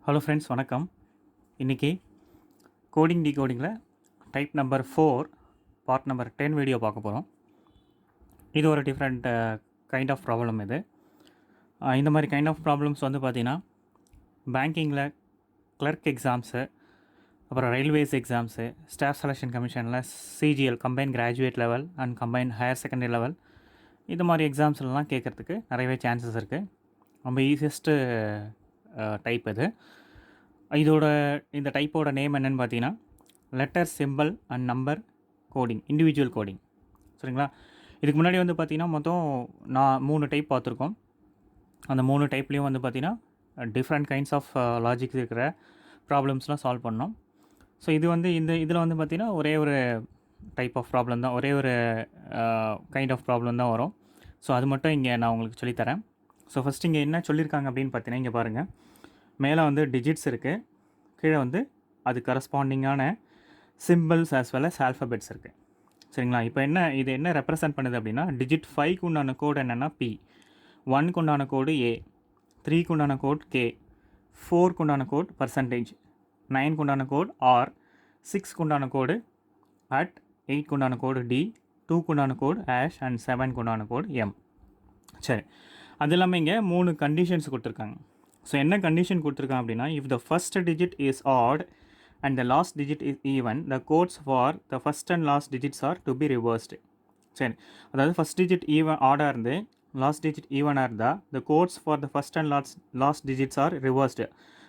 Hello friends, வணக்கம். இன்றைக்கி coding டிகோடிங்கில் type number 4 part number 10 video பார்க்க போகிறோம். இது ஒரு டிஃப்ரெண்ட் கைண்ட் ஆஃப் ப்ராப்ளம். இது இந்த மாதிரி கைண்ட் ஆஃப் ப்ராப்ளம்ஸ் வந்து பார்த்திங்கன்னா பேங்கிங்கில் கிளர்க் எக்ஸாம்ஸு, அப்புறம் ரயில்வேஸ் எக்ஸாம்ஸு, ஸ்டாஃப் செலெக்ஷன் கமிஷனில் CGL combine graduate level and combine higher secondary level இது மாதிரி எக்ஸாம்ஸ்லாம் கேட்குறதுக்கு நிறையவே சான்சஸ் இருக்குது. ரொம்ப ஈஸியஸ்ட்டு டைப் இது. இந்த டைப்போட நேம் என்னென்னு பார்த்தீங்கன்னா letter, simple and number coding, individual coding. சரிங்களா? இதுக்கு முன்னாடி வந்து பார்த்திங்கன்னா மொத்தம் 3 டைப் பார்த்துருக்கோம். அந்த 3 டைப்லேயும் வந்து பார்த்திங்கன்னா டிஃப்ரெண்ட் கைண்ட்ஸ் ஆஃப் லாஜிக்ஸ் இருக்கிற ப்ராப்ளம்ஸ்லாம் சால்வ் பண்ணோம். ஸோ இது வந்து இதில் வந்து பார்த்திங்கன்னா ஒரே ஒரு டைப் ஆஃப் ப்ராப்ளம் தான், ஒரே ஒரு கைண்ட் ஆஃப் ப்ராப்ளம் தான் வரும். ஸோ அது மட்டும் இங்கே நான் உங்களுக்கு சொல்லித்தரேன். ஸோ ஃபஸ்ட் இங்கே என்ன சொல்லியிருக்காங்க அப்படின்னு பார்த்தீங்கன்னா, இங்கே பாருங்கள், மேலே வந்து டிஜிட்ஸ் இருக்குது, கீழே வந்து அது கரஸ்பாண்டிங்கான symbols as well as alphabets இருக்குது. சரிங்களா? இப்போ இது என்ன ரெப்ரசன்ட் பண்ணுது அப்படின்னா, டிஜிட் 5க்கு உண்டான கோடு என்னென்னா P, 1க்கு உண்டான கோடு A, 3க்கு உண்டான கோட் K, 4க்கு உண்டான கோட் %, 9க்கு உண்டான கோட் R, 6க்கு உண்டான கோடு @ 8க்கு உண்டான கோடு D, 2க்கு உண்டான கோடு # அண்ட் 7க்கு உண்டான கோடு M. சரி, அது இல்லாமல் இங்கே 3 கண்டிஷன்ஸ் கொடுத்துருக்காங்க. ஸோ என்ன கண்டிஷன் கொடுத்துருக்காங்க அப்படின்னா, if the first digit is odd and the last digit is even, the codes for the first and last digits are to be reversed. சரி, அதாவது ஃபஸ்ட் டிஜிட் ஆடாக இருந்து லாஸ்ட் டிஜிட் ஈவனாக இருந்தால் the codes for the first and last digits are reversed.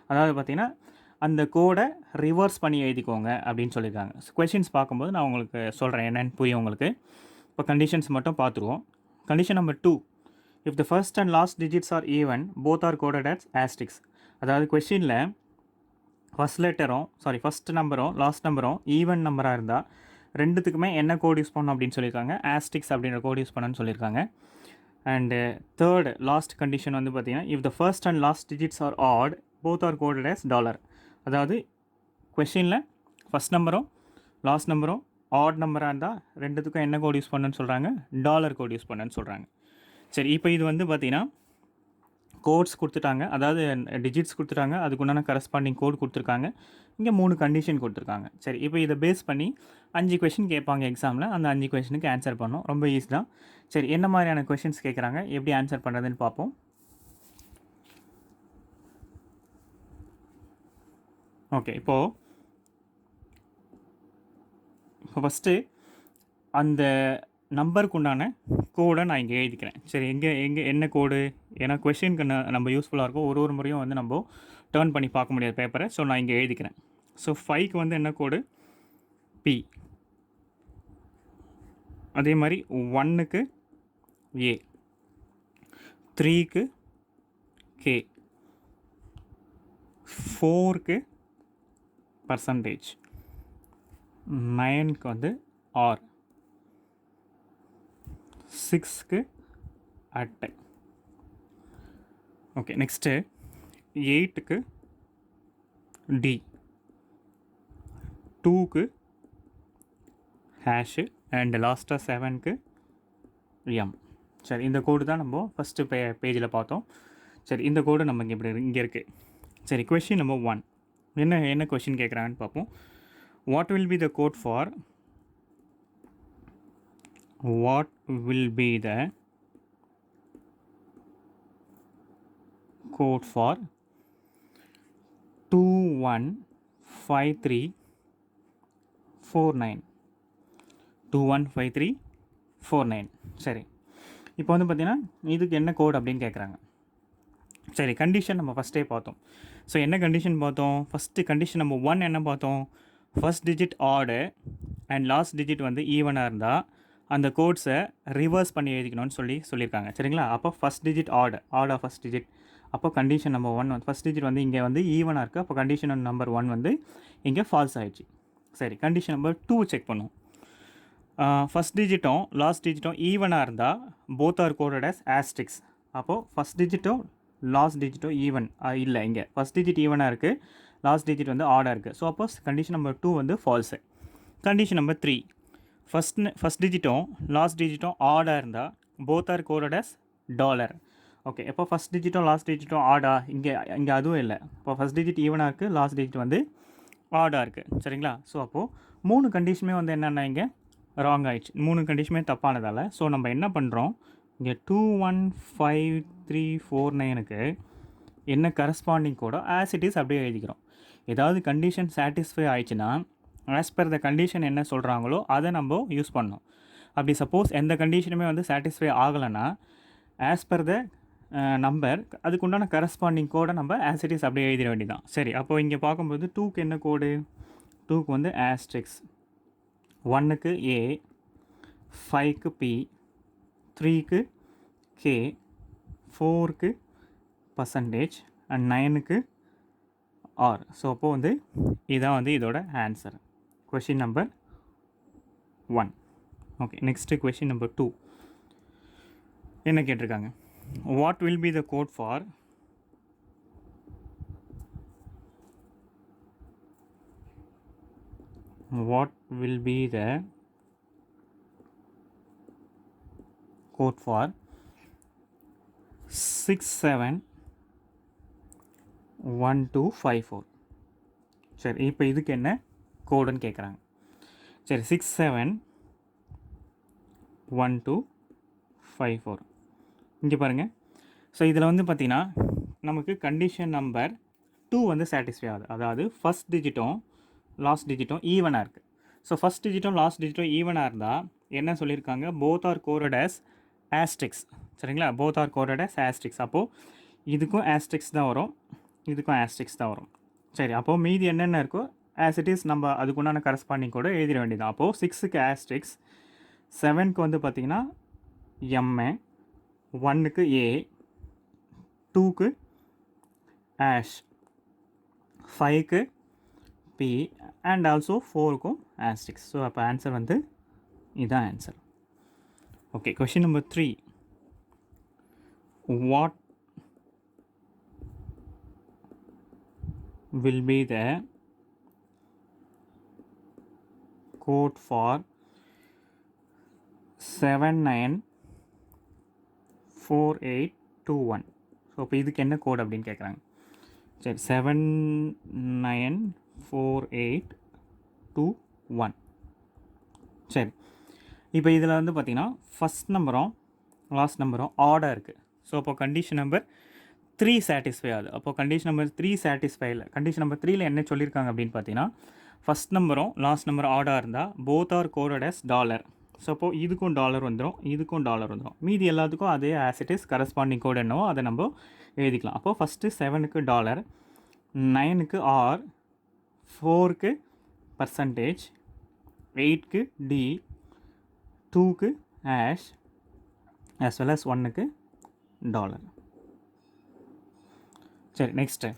அதாவது பார்த்திங்கன்னா அந்த கோடை ரிவர்ஸ் பண்ணி எழுதிக்கோங்க அப்படின்னு சொல்லியிருக்காங்க. கொஷின்ஸ் பார்க்கும்போது நான் உங்களுக்கு சொல்கிறேன், என்னென்னு புரியும் உங்களுக்கு. இப்போ கண்டிஷன்ஸ் மட்டும் பார்த்துருவோம். Condition number 2, if the first and last digits are even, both are coded as asterisks. அதாவது கொஷினில் ஃபஸ்ட் நம்பரும் லாஸ்ட் நம்பரும் ஈவன் நம்பராக இருந்தால் ரெண்டுத்துக்குமே என்ன கோட் யூஸ் பண்ணணும் அப்படின்னு சொல்லியிருக்காங்க, ஆஸ்டிக்ஸ் அப்படின்ற கோட் யூஸ் பண்ணணும்னு சொல்லியிருக்காங்க. அண்டு தேர்ட் லாஸ்ட் கண்டிஷன் வந்து பார்த்திங்கன்னா, if the first and last digits are odd, both are coded as $. அதாவது கொஷினில் ஃபஸ்ட் நம்பரும் லாஸ்ட் நம்பரும் ஆட் நம்பராக இருந்தால் ரெண்டுத்துக்கும் என்ன கோட் யூஸ் பண்ணணும்னு சொல்கிறாங்க, $. கோட் யூஸ் பண்ணணும்னு சொல்கிறாங்க. சரி, இப்போ இது வந்து பார்த்திங்கன்னா கோட்ஸ் கொடுத்துட்டாங்க, அதாவது டிஜிட்ஸ் கொடுத்துட்டாங்க, அதுக்கு உண்டான கரஸ்பாண்டிங் கோட் கொடுத்துருக்காங்க, இங்கே 3 கண்டிஷன் கொடுத்துருக்காங்க. சரி, இப்போ இதை பேஸ் பண்ணி 5 கொஷின் கேட்பாங்க எக்ஸாமில். அந்த 5 கொஷினுக்கு ஆன்சர் பண்ணோம், ரொம்ப ஈஸி தான். சரி, என்ன மாதிரியான கொஷின்ஸ் கேட்குறாங்க, எப்படி ஆன்சர் பண்ணுறதுன்னு பார்ப்போம். ஓகே, இப்போது ஃபஸ்ட்டு அந்த நம்பருக்கு உண்டான கோடை நான் இங்கே எழுதிக்கிறேன். சரி, என்ன கோடு, ஏன்னா கொஷினுக்கு நம்ம யூஸ்ஃபுல்லாக இருக்கும். ஒரு முறையும் வந்து நம்ம டேர்ன் பண்ணி பார்க்க முடியாது பேப்பரை. ஸோ நான் இங்கே எழுதிக்கிறேன். ஸோ 5க்கு வந்து என்ன கோடு P, அதே மாதிரி 1க்கு A, 3க்கு K, 4க்கு %, 9க்கு வந்து R, 6க்கு @. ஓகே, நெக்ஸ்ட்டு 8க்கு D, 2க்கு # அண்ட் லாஸ்ட்டாக 7க்கு M. சரி, இந்த கோடு தான் நம்ம ஃபஸ்ட்டு பேஜில் பார்த்தோம். சரி, இந்த கோடு நம்ம இங்கே இருக்குது. சரி, கொஷின் நம்பர் 1 என்ன கொஷின் கேட்குறாங்கன்னு பார்ப்போம். What will be the code for 215349? 215349. சரி, இப்போ வந்து பார்த்திங்கன்னா இதுக்கு என்ன கோட் அப்படின்னு கேட்குறாங்க. சரி, கண்டிஷன் நம்ம ஃபஸ்ட்டே பார்த்தோம். ஸோ என்ன கண்டிஷன் பார்த்தோம், ஃபஸ்ட்டு கண்டிஷன் நம்பர் 1 என்ன பார்த்தோம், ஃபஸ்ட் டிஜிட் ஆடு அண்ட் லாஸ்ட் டிஜிட் வந்து ஈவனாக இருந்தால் அந்த கோட்ஸை ரிவர்ஸ் பண்ணி எழுதிக்கணும்னு சொல்லியிருக்காங்க. சரிங்களா? அப்போ first digit odd first digit, அப்போ கண்டிஷன் நம்பர் 1 வந்து ஃபஸ்ட் டிஜிட் வந்து இங்கே வந்து ஈவனாக இருக்குது. அப்போ கண்டிஷன் நம்பர் 1 வந்து இங்கே ஃபால்ஸ் ஆகிடுச்சு. சரி, கண்டிஷன் நம்பர் 2 செக் பண்ணுவோம். ஃபஸ்ட் டிஜிட்டும் லாஸ்ட் டிஜிட்டும் ஈவனாக இருந்தால் both are coded as asterisk. அப்போது ஃபஸ்ட் டிஜிட்டும் லாஸ்ட் டிஜிட்டும் ஈவன் இல்லை, இங்கே ஃபஸ்ட் டிஜிட் ஈவனாக இருக்குது, லாஸ்ட் டிஜிட் வந்து ஆடாக இருக்குது. ஸோ அப்போஸ் கண்டிஷன் நம்பர் 2 வந்து ஃபால்ஸு. கண்டிஷன் நம்பர் 3, ஃபஸ்ட் டிஜிட்டும் லாஸ்ட் டிஜிட்டும் ஆடாக இருந்தால் both are coded as $. Okay, இப்போ ஃபஸ்ட் டிஜிட்டும் லாஸ்ட் டிஜிட்டும் ஆடா? இங்கே அதுவும் இல்லை. இப்போ ஃபஸ்ட் டிஜிட் ஈவனாக இருக்குது, லாஸ்ட் டிஜிட் வந்து ஆடாக இருக்குது. சரிங்களா? ஸோ அப்போது 3 கண்டிஷனுமே வந்து என்னென்னா இங்கே ராங் ஆயிடுச்சு. 3 கண்டிஷனுமே தப்பானதால் ஸோ நம்ம என்ன பண்ணுறோம், இங்கே 215349க்கு என்ன கரஸ்பாண்டிங் கோடோ ஆஸ் இட் இஸ் அப்படியே எழுதிக்கிறோம். ஏதாவது கண்டிஷன் சாட்டிஸ்ஃபை ஆயிடுச்சுன்னா ஆஸ் பர் த கண்டிஷன் என்ன சொல்கிறாங்களோ அதை நம்ம யூஸ் பண்ணோம். அப்படி சப்போஸ் எந்த கண்டிஷனுமே வந்து சாட்டிஸ்ஃபை ஆகலைன்னா ஆஸ் பர் த நம்பர் அதுக்குண்டான கரஸ்பாண்டிங் கோடை நம்ம ஆஸ் இட் இஸ் அப்படியே எழுதிட வேண்டியதான். சரி, அப்போது இங்கே பார்க்கும்போது 2க்கு என்ன கோடு, 2க்கு வந்து ஆஸ்ட்ரிக்ஸ், 1க்கு ஏ, 5க்கு பி, 3க்கு கே, 4க்கு பர்சன்டேஜ் அண்ட் 9க்கு ஆர். ஸோ அப்போது வந்து இதான் வந்து இதோட answer. Question number 1. Okay, next question number 2 என்ன கேட்டிருக்காங்க, what will be the code for what will be the code for 671254. சரி, இப்போ இதுக்கு என்ன கோடுன்னு கேட்குறாங்க. சரி, 671254 இங்கே பாருங்கள். ஸோ இதில் வந்து பார்த்திங்கன்னா நமக்கு கண்டிஷன் நம்பர் 2 வந்து சாட்டிஸ்ஃபை ஆகுது. அதாவது ஃபஸ்ட் டிஜிட்டும் லாஸ்ட் டிஜிட்டும் ஈவனாக இருக்குது. ஸோ ஃபஸ்ட் டிஜிட்டும் லாஸ்ட் டிஜிட்டும் ஈவனாக இருந்தால் என்ன சொல்லியிருக்காங்க, both are coded as asterisk. சரிங்களா? Both are coded as asterisk. அப்போது இதுக்கும் ஆஸ்ட்ரிக்ஸ் தான் வரும், இதுக்கும் ஆஸ்ட்ரிக்ஸ் தான் வரும். சரி, அப்போது மீதி என்னென்ன இருக்கோ ஆஸ் இட் இஸ் நம்ம அதுக்குண்டான கரஸ்பாண்டிங் கூட எழுதிட வேண்டியதான். அப்போது 6க்கு ஆஸ்ட்ரிக்ஸ், 7க்கு வந்து பார்த்திங்கன்னா எம்ஏ, 1க்கு ஏ, 2க்கு ஆஷ், 5க்கு பி அண்ட் ஆல்சோ 4க்கும் ஆஸ்ட்ரிக்ஸ். ஸோ அப்போ ஆன்சர் வந்து இதுதான் answer. Okay, question number 3, what will be the code for 794821. ஸோ இப்போ இதுக்கு என்ன கோட் அப்படின்னு கேட்குறாங்க. சரி, 794821. சரி, இப்போ இதில் வந்து பார்த்திங்கன்னா ஃபஸ்ட் நம்பரும் லாஸ்ட் நம்பரும் ஆர்டர் இருக்குது. ஸோ அப்போ கண்டிஷன் நம்பர் 3 சாட்டிஸ்ஃபை ஆகுது. அப்போது கண்டிஷன் நம்பர் 3 சாட்டிஸ்ஃபை இல்லை. கண்டிஷன் நம்பர் 3ல என்ன சொல்லியிருக்காங்க அப்படின்னு பார்த்தீங்கன்னா ஃபஸ்ட் நம்பரும் லாஸ்ட் நம்பர் ஆர்டராக இருந்தால் both are coded as dollar. So அப்போது இதுக்கும் டாலர் வந்துடும், இதுக்கும் டாலர் வந்துடும். மீதி எல்லாத்துக்கும் அதே as it is corresponding code என்னவோ அதை நம்ம எழுதிக்கலாம். அப்போது ஃபஸ்ட்டு 7க்கு டாலர், 9க்கு ஆர், 4க்கு பர்சன்டேஜ், 8க்கு டி, 2க்கு ஆஷ் as well as 1க்கு டாலர். சரி, next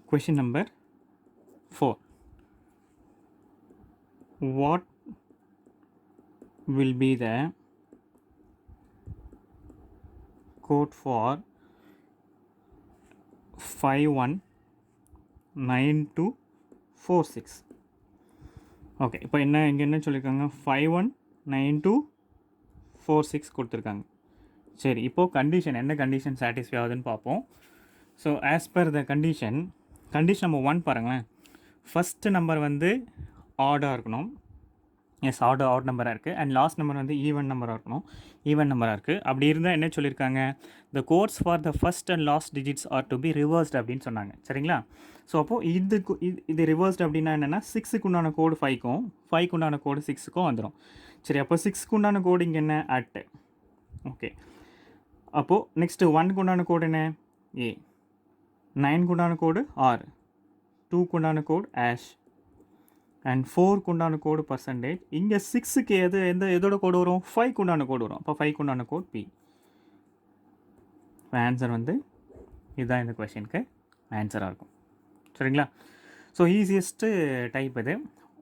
question number 4, what will be the code for 519246. Okay, இப்போ இங்கே என்ன சொல்லியிருக்காங்க, 519246 கொடுத்துருக்காங்க. சரி, இப்போது கண்டிஷன் என்ன கண்டிஷன் சாட்டிஸ்ஃபை ஆகுதுன்னு பார்ப்போம். So as per the condition number 1 பாருங்களேன், ஃபஸ்ட்டு நம்பர் வந்து ஆடாக இருக்கணும். எஸ், ஆட் நம்பராக இருக்குது. அண்ட் லாஸ்ட் நம்பர் வந்து ஈவன் நம்பராக இருக்கணும், ஈவன் நம்பராக இருக்குது. அப்படி இருந்தால் என்ன சொல்லியிருக்காங்க, the codes for the first and last digits are to be reversed அப்படின்னு சொன்னாங்க. சரிங்களா? ஸோ அப்போது இது ரிவர்ஸ்ட் அப்படின்னா என்னென்னா 6க்கு உண்டான கோடு 5க்கும் 5க்கு உண்டான கோடு 6க்கும் வந்துடும். சரி, அப்போ 6க்கு உண்டான கோடு இங்கே என்ன, அட். ஓகே, அப்போது நெக்ஸ்ட்டு 1க்கு உண்டான கோடு என்ன, ஏ, 9க்கு உண்டான கோடு ஆர், 2க்கு உண்டான கோடு ஆஷ் அண்ட் 4க்கு உண்டான கோடு பர்சன்டேஜ். இங்கே 6க்கு எதோட கோடு வரும், 5க்கு உண்டான கோடு வரும். அப்போ 5க்கு உண்டான கோட் பி. ஆன்சர் வந்து இதுதான் இந்த கொஷனுக்கு ஆன்சராக இருக்கும். சரிங்களா? ஸோ ஈஸியஸ்ட்டு டைப் இது,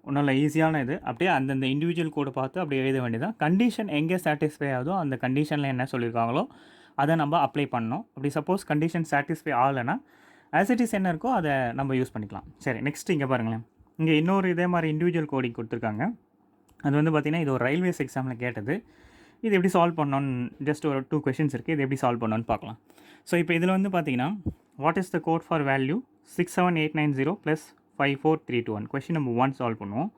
ஒன்றும் இல்லை, ஈஸியான இது. அப்படியே அந்தந்த இண்டிவிஜுவல் கோடை பார்த்து அப்படியே எழுத வேண்டியதான். கண்டிஷன் எங்கே சாட்டிஸ்ஃபை ஆகுதோ அந்த கண்டிஷனில் என்ன சொல்லியிருக்காங்களோ அதை நம்ம அப்ளை பண்ணணும். அப்படி சப்போஸ் கண்டிஷன் சாட்டிஸ்ஃபை ஆகலைன்னா ஆஸ் இட் இஸ் என்ன இருக்கோ அதை நம்ம யூஸ் பண்ணிக்கலாம். சரி, நெக்ஸ்ட் இங்கே பாருங்களேன், இங்கே இன்னொரு இதே மாதிரி இண்டிவிஜுவல் கோடிங் கொடுத்துருக்காங்க. அது வந்து பார்த்திங்கன்னா இது ஒரு ரயில்வேஸ் எக்ஸாமில் கேட்டது. இது எப்படி சால்வ் பண்ணோன்னு ஜஸ்ட் ஒரு 2 கொஷின்ஸ் இருக்குது, இது எப்படி சால்வ் பண்ணோன்னு பார்க்கலாம். ஸோ இப்போ இதில் வந்து பார்த்தீங்கன்னா what is the code for value 67890 plus 54321. Question number 1 solve பண்ணுவோம்.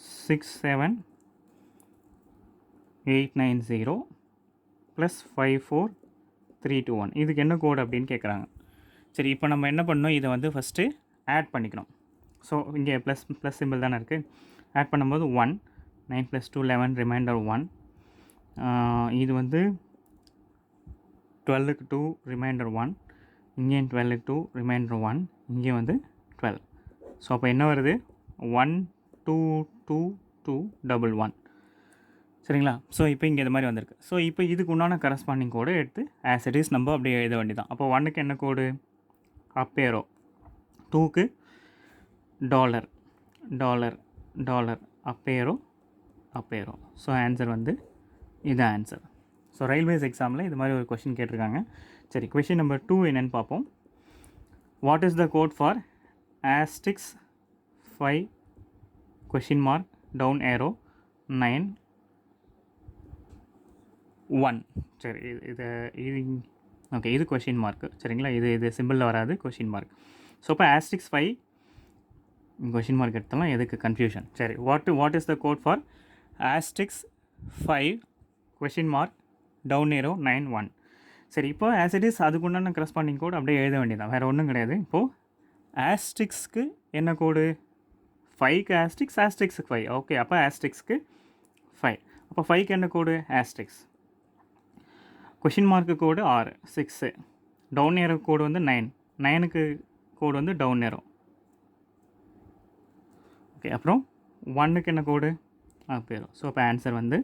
67890 ப்ளஸ் 54321 இதுக்கு என்ன கோட் அப்படின்னு கேட்குறாங்க. சரி, இப்போ நம்ம என்ன பண்ணணும், இதை வந்து ஃபஸ்ட்டு ஆட் பண்ணிக்கணும். ஸோ இங்கே ப்ளஸ் சிம்பிள் தானே இருக்குது. ஆட் பண்ணும்போது 1 9 + 2 11 ரிமைண்டர் 1. இது வந்து 12க்கு 2 ரிமைண்டர் 1, இங்கேயும் 12க்கு 2 ரிமைண்டர் 1, இங்கேயும் வந்து 12. ஸோ அப்போ என்ன வருது 1 2 2 2 1 1. சரிங்களா? ஸோ இப்போ இங்கே இது மாதிரி வந்திருக்கு. ஸோ இப்போ இதுக்கு உண்டான கரஸ்பாண்டிங் கோடு எடுத்து ஆஸ் இட் இஸ் நம்ம அப்படியே எழுத வேண்டியதான். அப்போ 1க்கு என்ன கோடு அப் ஏரோ, 2க்கு டாலர் டாலர் டாலர் அப் aero up arrow. So answer வந்து இது ஆன்சர். ஸோ ரயில்வேஸ் எக்ஸாமில் இது மாதிரி ஒரு கொஷின் கேட்டிருக்காங்க. சரி, கொஷின் நம்பர் 2 என்னென்னு பார்ப்போம். What is the code for asterisk 5 question mark down arrow 9 1. சரி, இது ஓகே, இது கொஷின் மார்க்கு. சரிங்களா? இது சிம்பிளில் வராது, கொஷின் மார்க். ஸோ இப்போ ஆஸ்டிக்ஸ் 5 கொஷின் மார்க் எடுத்தாலும் எதுக்கு கன்ஃபியூஷன். சரி, what is the code for asterisk 5 question mark down arrow 9 1. சரி, இப்போ ஆஸ் இட் இஸ் அதுக்குண்டான கரஸ்பாண்டிங் கோட் அப்படியே எழுத வேண்டியதான், வேறு ஒன்றும் கிடையாது. இப்போது ஆஸ்டிக்ஸ்க்கு என்ன கோடு 5க்கு ஆஸ்டிக்ஸுக்கு 5. ஓகே, அப்போ ஆஸ்டிக்ஸ்க்கு 5. அப்போ 5க்கு என்ன கோடு ஆஸ்டிக்ஸ். கொஷின் மார்க்கு கோடு 6 6. டவுன் ஏரோ கோடு வந்து 9 9க்கு கோடு வந்து டவுன் ஏரோ. ஓகே, அப்புறம் 1க்கு என்ன கோடு அப் ஏரோ. ஸோ அப்போ ஆன்சர் வந்து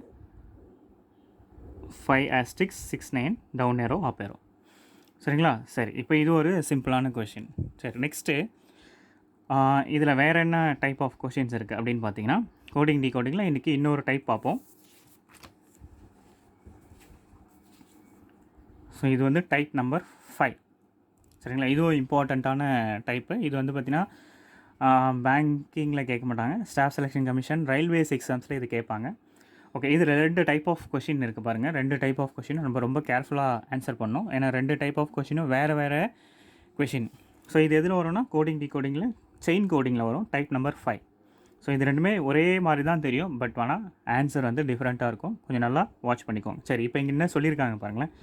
5 asterisk 6 9 down arrow up arrow. சரிங்களா? சரி, இப்போ இது ஒரு சிம்பிளான கொஷின். சரி, நெக்ஸ்ட்டு இதில் வேறு என்ன டைப் ஆஃப் கொஷின்ஸ் இருக்குது அப்படின்னு பார்த்தீங்கன்னா, கோடிங் டிகோடிங்கில் இன்றைக்கி இன்னொரு டைப் பார்ப்போம். ஸோ இது வந்து டைப் நம்பர் 5. சரிங்களா? இதுவும் இம்பார்ட்டண்ட்டான டைப்பு. இது வந்து பார்த்திங்கன்னா பேங்கிங்கில் கேட்க மாட்டாங்க, ஸ்டாஃப் செலெக்ஷன் கமிஷன், ரயில்வேஸ் எக்ஸாம்ஸில் இது கேட்பாங்க. ஓகே, இது 2 டைப் ஆஃப் கொஷின் இருக்குது பாருங்கள். 2 டைப் ஆஃப் கொஷின் நம்ம ரொம்ப கேர்ஃபுல்லாக ஆன்சர் பண்ணணும். ஏன்னா 2 டைப் ஆஃப் கொஷினும் வேறு கொஷின். ஸோ இது எதில் வரும்னா கோடிங் டிகோடிங்கில் செயின் கோடிங்கில் வரும், டைப் நம்பர் 5. ஸோ இது ரெண்டுமே ஒரே மாதிரி தான் தெரியும், பட் ஆனால் ஆன்சர் வந்து டிஃப்ரெண்ட்டாக இருக்கும். கொஞ்சம் நல்லா வாட்ச் பண்ணிக்கோங்க. சரி, இப்போ இங்கே என்ன சொல்லியிருக்காங்க பாருங்களேன்.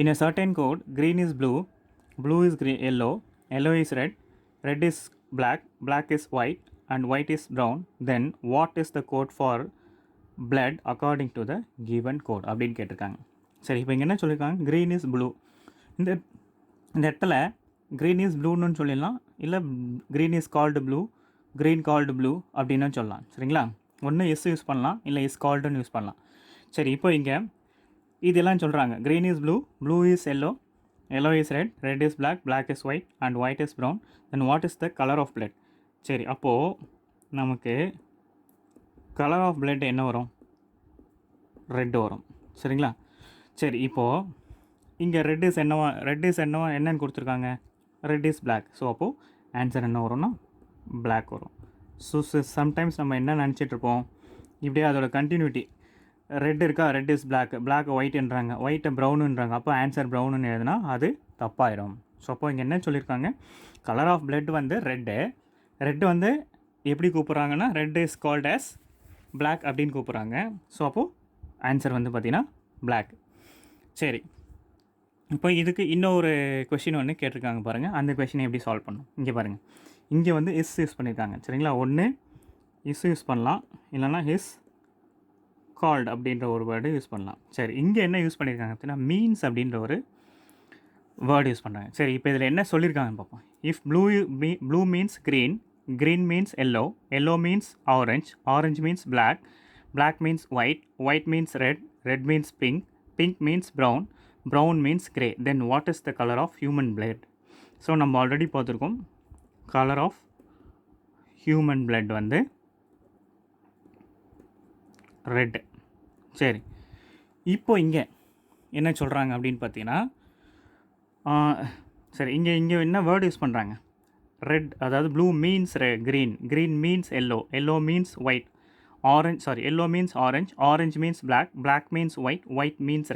In a certain code, green is blue, blue is yellow, yellow is red, red is black, black is white, and white is brown. Then what is the code for blood according to the given code அப்படின்னு கேட்டிருக்காங்க. சரி, இப்போ இங்கே என்ன சொல்லியிருக்காங்க, green is blue. இந்த இடத்துல green is blueன்னு சொல்லிடலாம், இல்லை green is called blue, green called blue அப்படின்னு சொல்லலாம். சரிங்களா? ஒன்று எஸ் யூஸ் பண்ணலாம், இல்லை இஸ் கால்டுன்னு யூஸ் பண்ணலாம். சரி, இப்போ இங்கே இதெல்லாம் சொல்கிறாங்க. Green is blue, blue is yellow, yellow is red, red is black, black is white, and white is brown. Then what is the colour of blood. சரி, அப்போது நமக்கு கலர் ஆஃப் பிளட் என்ன வரும், ரெட் வரும். சரிங்களா? சரி, இப்போது இங்கே ரெட் இஸ் என்னன்னு கொடுத்துருக்காங்க, ரெட் இஸ் பிளாக். ஸோ அப்போது ஆன்சர் என்ன வரும்னா பிளாக் வரும். ஸோ சம்டைம்ஸ் நம்ம என்ன நினச்சிட்ருப்போம், இப்படியே அதோட கண்டினியூட்டி, ரெட் இருக்கா, ரெட் இஸ் பிளாக், பிளாக் ஒயிட்ன்றாங்க, ஒயிட்டை ப்ரௌனுன்றாங்க. அப்போ ஆன்சர் ப்ரௌனுன்னு எழுதுனா அது தப்பாயிடும். ஸோ அப்போ இங்கே என்ன சொல்லியிருக்காங்க, கலர் ஆஃப் பிளட் வந்து ரெட்டு வந்து எப்படி கூப்பிட்றாங்கன்னா, red is called as black அப்படின்னு கூப்பிட்றாங்க. ஸோ அப்போது ஆன்சர் வந்து பார்த்திங்கன்னா பிளாக். சரி, இப்போ இதுக்கு இன்னொரு கொஷின் ஒன்று கேட்டிருக்காங்க பாருங்கள். அந்த கொஷினை எப்படி சால்வ் பண்ணணும் இங்கே பாருங்கள். இங்கே வந்து இஸ் யூஸ் பண்ணியிருக்காங்க. சரிங்களா? ஒன்று இஸ் யூஸ் பண்ணலாம், இல்லைனா இஸ் கால்டு அப்படின்ற ஒரு வேர்டு யூஸ் பண்ணலாம். சரி, இங்கே என்ன யூஸ் பண்ணியிருக்காங்க அப்படின்னா மீன்ஸ் அப்படின்ற ஒரு வேர்டு யூஸ் பண்ணுறாங்க. சரி, இப்போ இதில் என்ன சொல்லியிருக்காங்கன்னு பார்ப்போம். If blue means green, green means yellow, yellow means orange, orange means black, black means white, white means red, red means pink, pink means brown, brown means grey. Then what is the colour of human blood. So நம்ம already பார்த்துருக்கோம், colour of human blood வந்து red. சரி, இப்போ இங்கே என்ன சொல்கிறாங்க அப்படின்னு பார்த்தீங்கன்னா, சரி இங்கே என்ன வேர்டு யூஸ் பண்ணுறாங்க, ரெட், அதாவது blue means green, green means yellow, yellow means white, yellow means orange means black means white means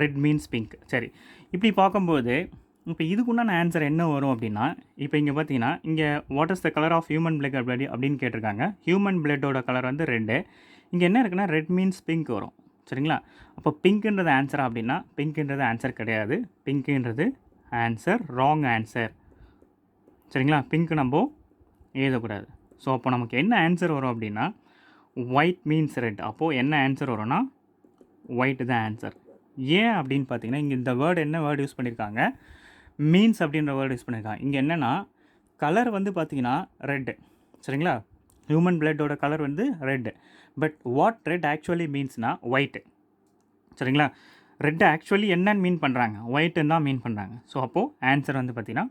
red means pink. சரி, இப்படி பார்க்கும்போது இப்போ இதுக்குண்டான ஆன்சர் என்ன வரும் அப்படின்னா, இப்போ இங்கே பார்த்தீங்கன்னா இங்கே what is the colour of human blood அப்படின்னு கேட்டிருக்காங்க. ஹியூமன் பிளட்டோட கலர் வந்து ரெட்டு. இங்கே என்ன இருக்குன்னா ரெட் மீன்ஸ் பிங்க் வரும். சரிங்களா? அப்போ பிங்க்ன்றது ஆன்சரா அப்படின்னா பிங்க்ன்றது ஆன்சர் கிடையாது. பிங்க்ன்றது ஆன்சர் ராங் ஆன்சர். சரிங்களா? பிங்க் நம்ம எழுதக்கூடாது. ஸோ அப்போ நமக்கு என்ன ஆன்சர் வரும் அப்படின்னா ஒயிட் மீன்ஸ் ரெட். அப்போது என்ன ஆன்சர் வரும்னா ஒயிட் தான் ஆன்சர். ஏன் அப்படின்னு பார்த்தீங்கன்னா இங்கே இந்த வேர்டு என்ன வேர்டு யூஸ் பண்ணியிருக்காங்க, மீன்ஸ் அப்படின்ற வேர்டு யூஸ் பண்ணியிருக்காங்க. இங்கே என்னென்னா கலர் வந்து பார்த்தீங்கன்னா ரெட்டு. சரிங்களா? ஹியூமன் பிளட்டோட கலர் வந்து red. But what red actually மீன்ஸ்னால் ஒயிட்டு. சரிங்களா? ரெட்டு ஆக்சுவலி என்னன்னு மீன் பண்ணுறாங்க, ஒயிட்டுன்னு தான் மீன் பண்ணுறாங்க. ஸோ அப்போது ஆன்சர் வந்து பார்த்திங்கன்னா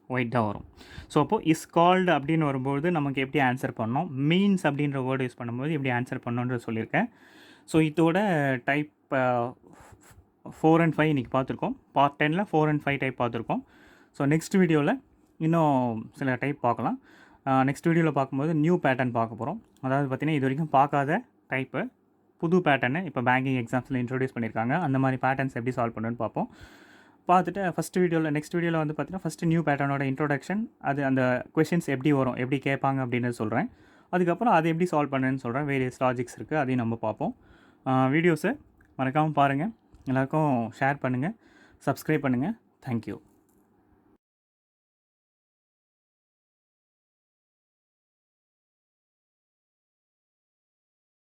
ஒயிட் தான் வரும். ஸோ அப்போது இஸ் கால்டு அப்படின்னு வரும்போது நமக்கு எப்படி ஆன்சர் பண்ணோம், மீன்ஸ் அப்படின்ற வேர்டு யூஸ் பண்ணும்போது எப்படி ஆன்சர் பண்ணணுன்றது சொல்லியிருக்கேன். ஸோ இதோட டைப் 4 and 5 இன்றைக்கி பார்த்துருக்கோம். பார்ட் 10ல் 4 and 5 டைப் பார்த்துருக்கோம். ஸோ நெக்ஸ்ட் வீடியோவில் இன்னும் சில டைப் பார்க்கலாம். நெக்ஸ்ட் வீடியோவில் பார்க்கும்போது நியூ பேட்டர்ன் பார்க்க போகிறோம். அதாவது பார்த்திங்கன்னா இது வரைக்கும் பார்க்காத டைப்பு, புது பேட்டர்னு இப்போ பேங்கிங் எக்ஸாம்ஸில் இன்ட்ரோடியூஸ் பண்ணியிருக்காங்க. அந்த மாதிரி பேட்டர்ன்ஸ் எப்படி சால்வ் பண்ணுன்னு பார்ப்போம். பார்த்துட்டு நெக்ஸ்ட் வீடியோவில் வந்து பார்த்திங்கன்னா ஃபஸ்ட்டு நியூ பேட்டர்னோட இன்ட்ரோடக்ஷன், அது அந்த கொஷின்ஸ் எப்படி வரும், எப்படி கேட்பாங்க அப்படின்னு சொல்கிறேன். அதுக்கப்புறம் அதை எப்படி சால்வ் பண்ணுன்னு சொல்கிறேன். வேரியஸ் லாஜிக்ஸ் இருக்குது, அதையும் நம்ம பார்ப்போம். வீடியோஸை மறக்காமல் பாருங்கள். எல்லாருக்கும் ஷேர் பண்ணுங்கள், சப்ஸ்கிரைப் பண்ணுங்கள். தேங்க்யூ.